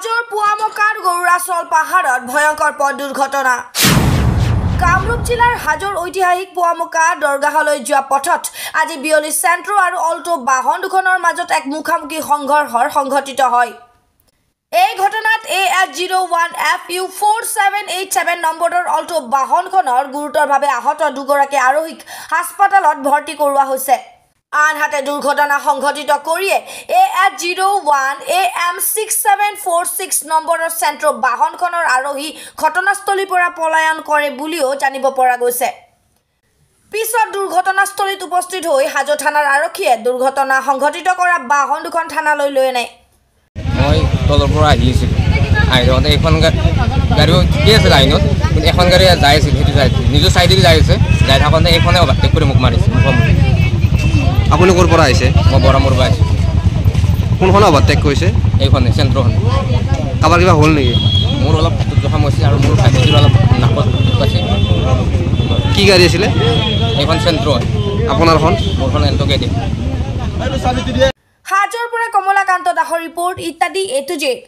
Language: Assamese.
হাজোৰ পুৱামকাৰ গৰুৰাচল পাহাৰত ভয়ংকৰ পথ দুৰ্ঘটনা কামৰূপ জিলাৰ হাজোৰ ঐতিহাসিক পুৱামকা দৰগাহলৈ যোৱা পথত আজি বিয়লি চেন্ট্ৰো আৰু অল্টো বাহন দুখনৰ মাজত এক মুখামুখি সংঘৰ্ষৰ সংঘটিত হয় এই ঘটনাত AS01FU 4787 নম্বৰৰ অল্টো বাহনখনৰ গুৰুতৰভাৱে আহত দুগৰাকী আৰোহীক হাস্পতালত ভৰ্তি কৰোৱা হৈছে আনহাতে দুৰ্ঘটনা সংঘটিত কৰিয়ে AS01 AM6746 নম্বৰৰ চেন্ট্ৰো বাহনখনৰ আৰোহী ঘটনাস্থলীৰ পৰা পলায়ন কৰে বুলিও জানিব পৰা গৈছে পিছত দুৰ্ঘটনাস্থলীত উপস্থিত হৈ হাজো থানাৰ আৰক্ষীয়ে দুৰ্ঘটনা সংঘটিত কৰা বাহন দুখন থানালৈ লৈ আনে মই তলৰ পৰা আহিছিল আইৰতে এখন গাড়ী কি আছিল আইনত এখন গাড়ী যাই আছিল সেইটো যাই নিজৰ সাইডে যাই আছে যাই থাকোঁতে এইখনে অভাৰটেক কৰি মোক মাৰিছে আপুনি ক'ৰ পৰা আহিছে মই বৰামৰ পৰা আহিছোঁ কোনখন অভাৰটেক কৰিছে এইখনে চেন্ট্ৰখন কাৰোবাৰ কিবা হ'ল নেকি মোৰ অলপ জখম হৈছে আৰু মোৰ ভাইটিৰ অলপ নাকত পাইছে কি গাড়ী আছিলে এইখন চেন্ট্ৰ আপোনাৰখন মোৰখন এণ্টকে দিয়ে হাজোৰ পৰা কমলাকান্ত দাসৰ ৰিপৰ্ট ইত্যাদি A to Z